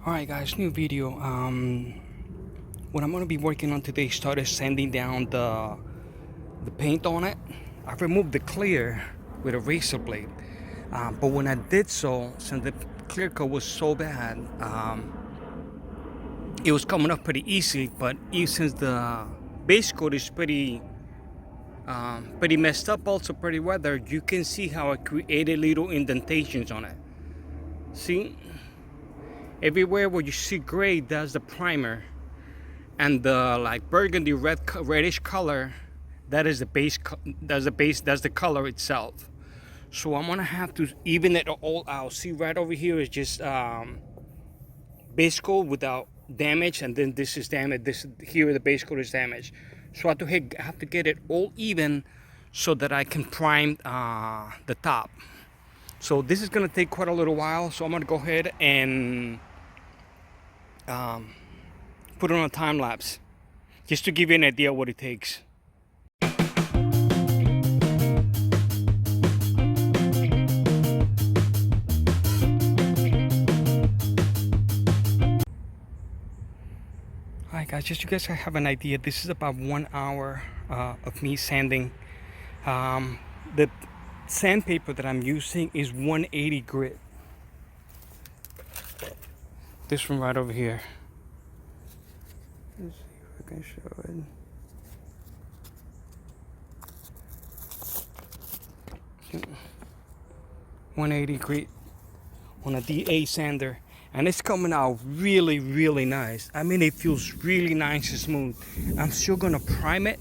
Alright guys, new video. What I'm gonna be working on today, started sanding down the paint on it. I removed the clear with a razor blade, but when I did so, since the clear coat was so bad, it was coming off pretty easy. But since the base coat is pretty messed up, also pretty weathered, you can see how I created little indentations on it. See? Everywhere where you see gray, that's the primer, and the like burgundy reddish color, that is the base. That's the color itself. So I'm gonna have to even it all out. See, right over here is just base coat without damage, and then this is damaged. This here the base coat is damaged. So I have to get it all even so that I can prime the top. So this is gonna take quite a little while. So I'm gonna go ahead and put it on a time lapse just to give you an idea what it takes. Alright guys, just so you guys have an idea, this is about 1 hour of me sanding. The sandpaper that I'm using is 180 grit. This one right over here. Let's see if I can show it. 180 grit on a DA sander, and it's coming out really, really nice. I mean, it feels really nice and smooth. I'm still gonna prime it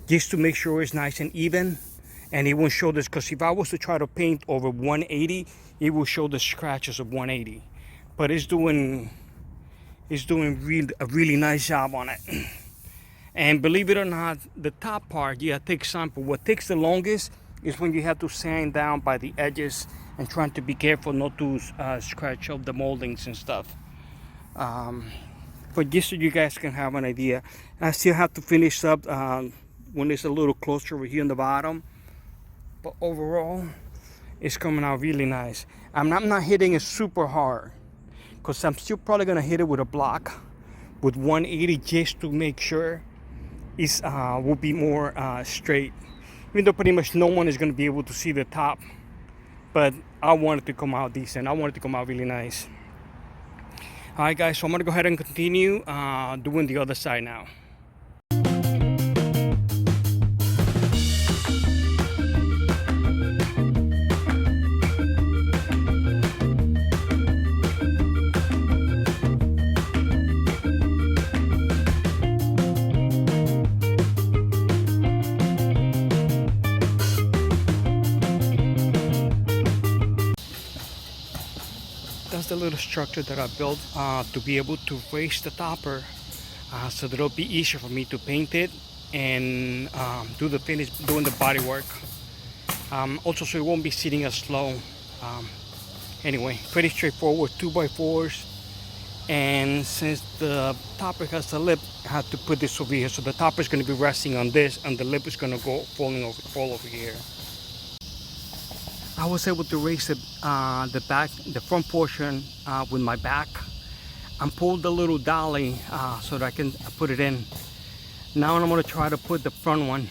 just to make sure it's nice and even, and it won't show this, because if I was to try to paint over 180, it will show the scratches of 180. But it's doing a really nice job on it. And believe it or not, the top part, yeah, takes time, but what takes the longest is when you have to sand down by the edges and trying to be careful not to scratch up the moldings and stuff. But just so you guys can have an idea, I still have to finish up when it's a little closer over here in the bottom. But overall, it's coming out really nice. I'm not hitting it super hard, because I'm still probably gonna hit it with a block with 180 just to make sure it will be more straight. Even though pretty much no one is gonna be able to see the top, but I want it to come out decent. I want it to come out really nice. All right, guys, so I'm gonna go ahead and continue doing the other side now. That's the little structure that I built to be able to raise the topper, so that it'll be easier for me to paint it and doing the body work. Also, so it won't be sitting as slow. Anyway, pretty straightforward, 2x4s. And since the topper has a lip, I have to put this over here. So the topper is going to be resting on this, and the lip is going to fall over here. I was able to raise the front portion with my back, and pull the little dolly so that I can put it in. Now I'm going to try to put the front one.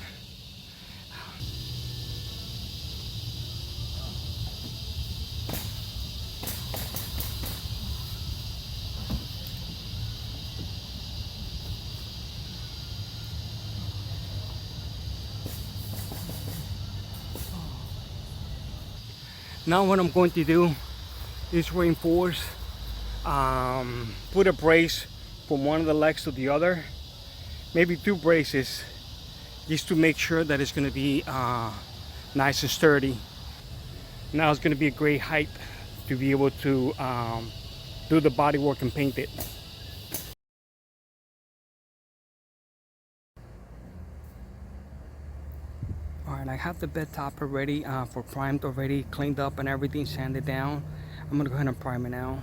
Now what I'm going to do is reinforce, put a brace from one of the legs to the other, maybe 2 braces, just to make sure that it's going to be nice and sturdy. Now it's going to be a great height to be able to do the body work and paint it. Alright, I have the bed topper ready for primed already, cleaned up and everything, sanded down. I'm gonna go ahead and prime it now.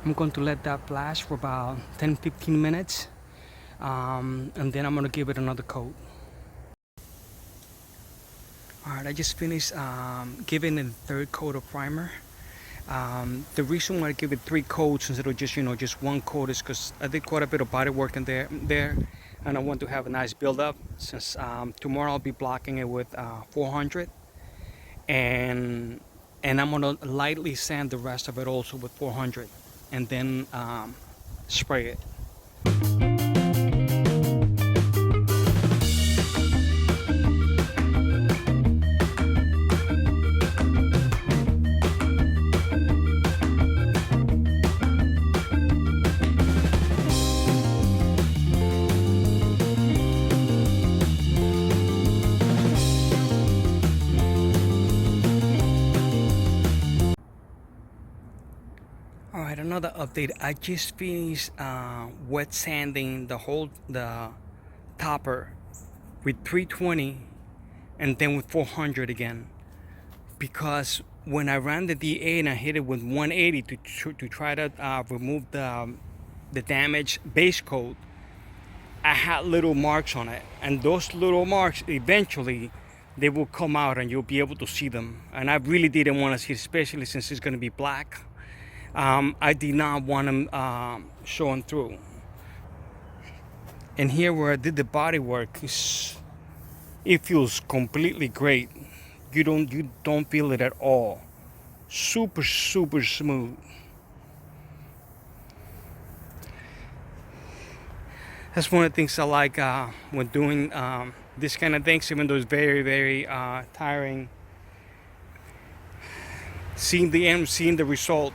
I'm going to let that flash for about 10-15 minutes, and then I'm going to give it another coat. Alright, I just finished giving it a third coat of primer. The reason why I give it 3 coats instead of just one coat is because I did quite a bit of body work in there, and I want to have a nice build-up. Since tomorrow I'll be blocking it with 400, and I'm gonna lightly sand the rest of it also with 400, and then spray it. Alright, another update. I just finished wet sanding the topper with 320 and then with 400 again, because when I ran the DA and I hit it with 180 to try to remove the damaged base coat, I had little marks on it, and those little marks eventually they will come out and you'll be able to see them, and I really didn't want to see it, especially since it's going to be black. I did not want them showing through. And here where I did the body work, it feels completely great. You don't feel it at all. Super smooth. That's one of the things I like when doing this kind of things, even though it's very tiring. Seeing the end, seeing the result.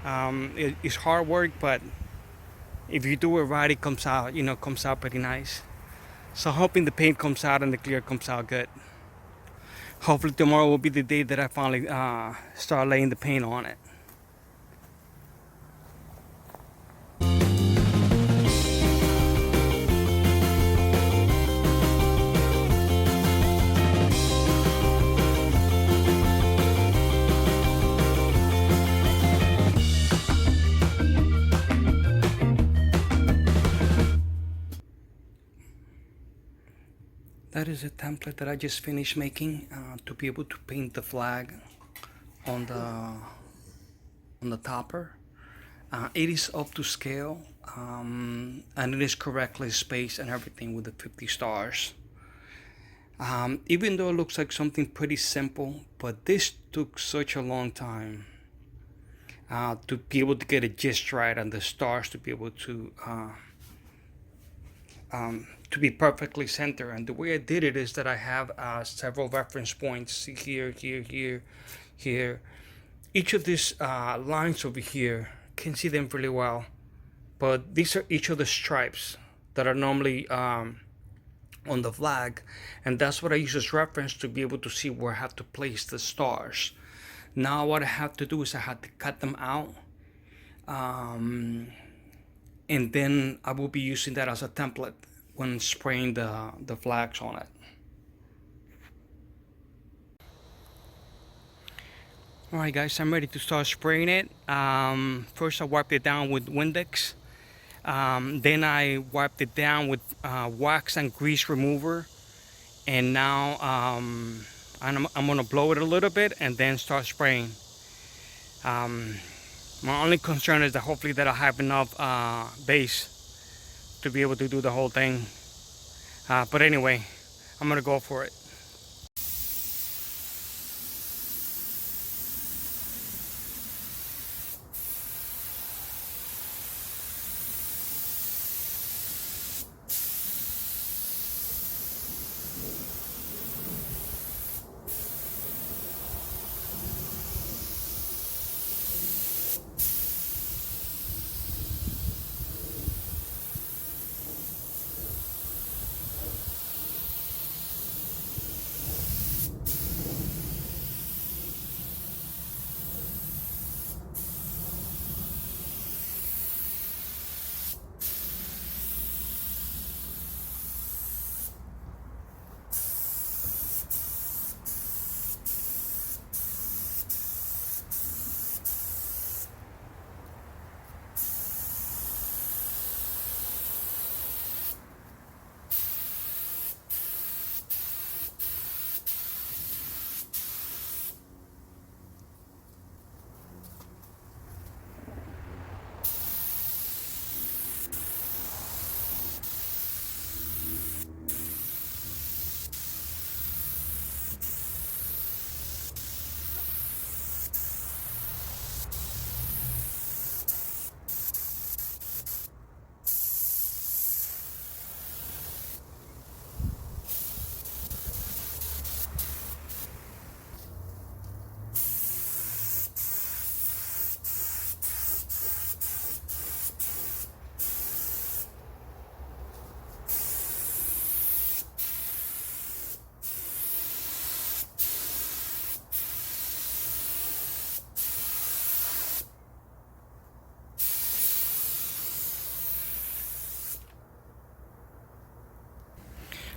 It's hard work, but if you do it right, it comes out, comes out pretty nice. So hoping the paint comes out and the clear comes out good. Hopefully tomorrow will be the day that I finally start laying the paint on it. That is a template that I just finished making to be able to paint the flag on the topper. It is up to scale, and it is correctly spaced and everything with the 50 stars. Even though it looks like something pretty simple, but this took such a long time to be able to get it just right, and the stars to be able to be perfectly centered. And the way I did it is that I have several reference points here. Each of these lines over here, can see them really well, but these are each of the stripes that are normally on the flag, and that's what I use as reference to be able to see where I have to place the stars. Now what I have to do is I have to cut them out, and then I will be using that as a template when spraying the flags on it. Alright guys, I'm ready to start spraying it. First I wiped it down with Windex. Then I wiped it down with wax and grease remover. And now I'm gonna blow it a little bit and then start spraying. My only concern is that hopefully that I have enough base to be able to do the whole thing. But anyway, I'm gonna go for it.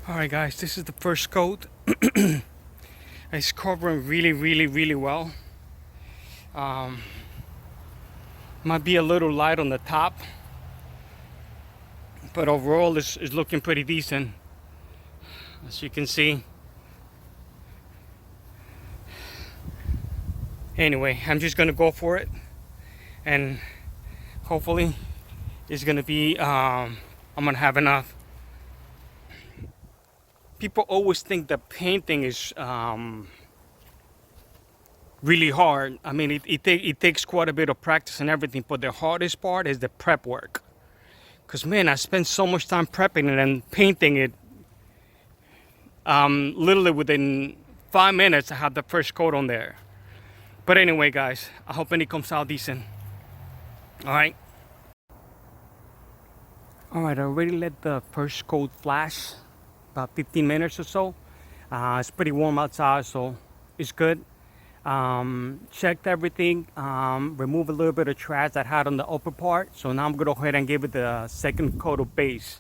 All right, guys, this is the first coat. It's covering really well. Might be a little light on the top, but overall it's looking pretty decent, as you can see. Anyway, I'm just gonna go for it, and hopefully it's gonna be I'm gonna have enough. People always think that painting is really hard. I mean, it takes quite a bit of practice and everything, but the hardest part is the prep work. Because, man, I spent so much time prepping it and painting it. Literally within 5 minutes, I had the first coat on there. But anyway, guys, I hope it comes out decent. All right. All right, I already let the first coat flash about 15 minutes or so. It's pretty warm outside, so it's good. Checked everything, remove a little bit of trash that I had on the upper part. So now I'm gonna go ahead and give it the second coat of base.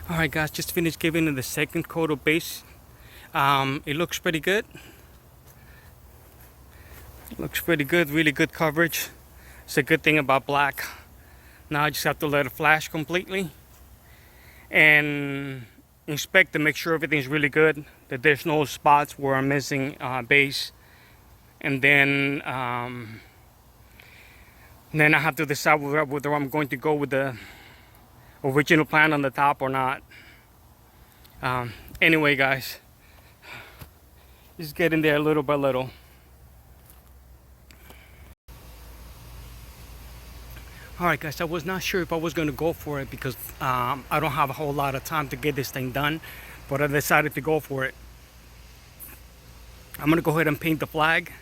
All right, guys, just finished giving it the second coat of base. It looks pretty good. Looks pretty good, really good coverage. It's a good thing about black. Now I just have to let it flash completely and inspect to make sure everything's really good, that there's no spots where I'm missing base. And then I have to decide whether I'm going to go with the original plan on the top or not. Anyway, guys, just getting there little by little. All right, guys, I was not sure if I was going to go for it because I don't have a whole lot of time to get this thing done, but I decided to go for it. I'm going to go ahead and paint the flag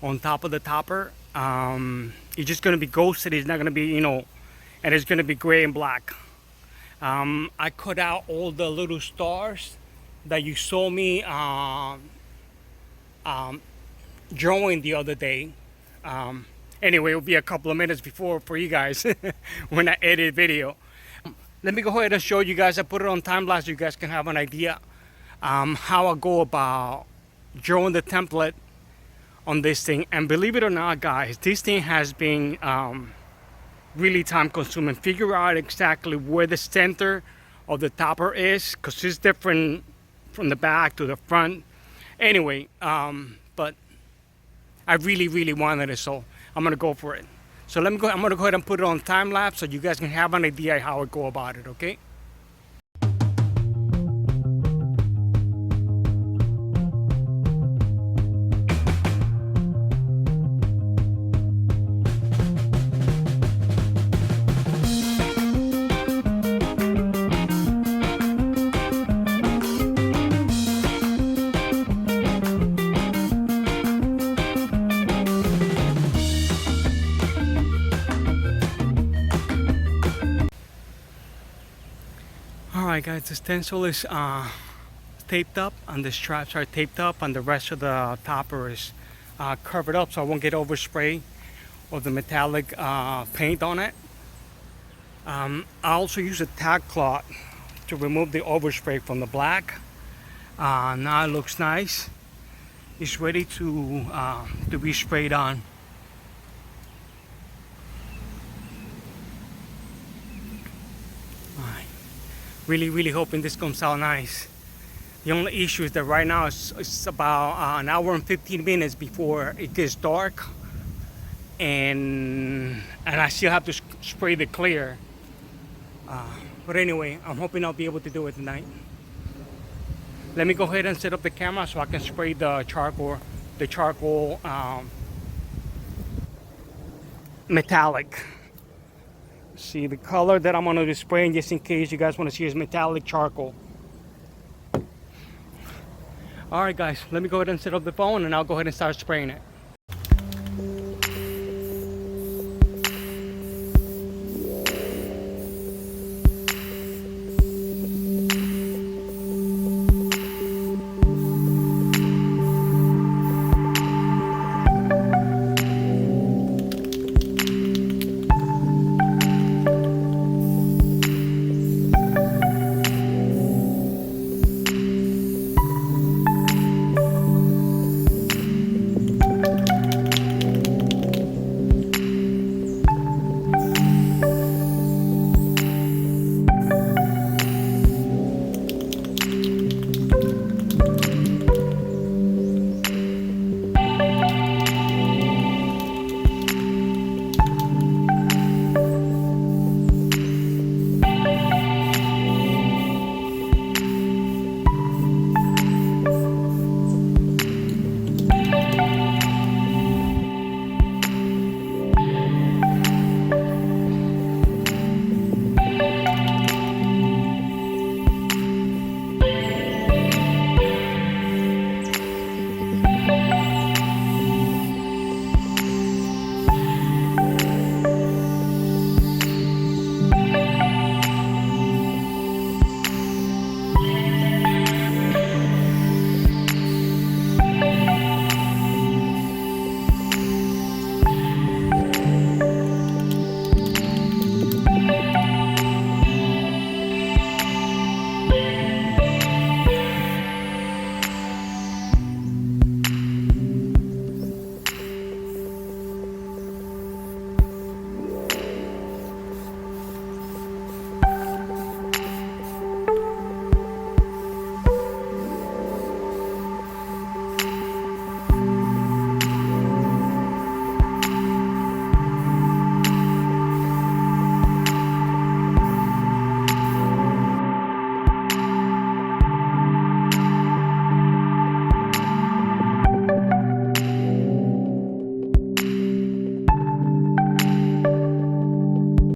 on top of the topper. It's just going to be ghosted. It's not going to be, and it's going to be gray and black. I cut out all the little stars that you saw me drawing the other day. Anyway, it'll be a couple of minutes before for you guys when I edit video. Let me go ahead and show you guys. I put it on time lapse so you guys can have an idea how I go about drawing the template on this thing. And believe it or not, guys, this thing has been really time consuming. Figure out exactly where the center of the topper is, because it's different from the back to the front. Anyway, but I really wanted it, so I'm gonna go for it. So I'm gonna go ahead and put it on time lapse so you guys can have an idea how I go about it, okay? Alright, guys, the stencil is taped up and the straps are taped up and the rest of the topper is covered up so I won't get overspray of the metallic paint on it. I also use a tack cloth to remove the overspray from the black. Now it looks nice. It's ready to be sprayed on. Really hoping this comes out nice. The only issue is that right now it's about an hour and 15 minutes before it gets dark, and I still have to spray the clear. But anyway, I'm hoping I'll be able to do it tonight. Let me go ahead and set up the camera so I can spray the charcoal metallic. See the color that I'm going to be spraying, just in case you guys want to see, is metallic charcoal. Alright, guys, let me go ahead and set up the phone and I'll go ahead and start spraying it.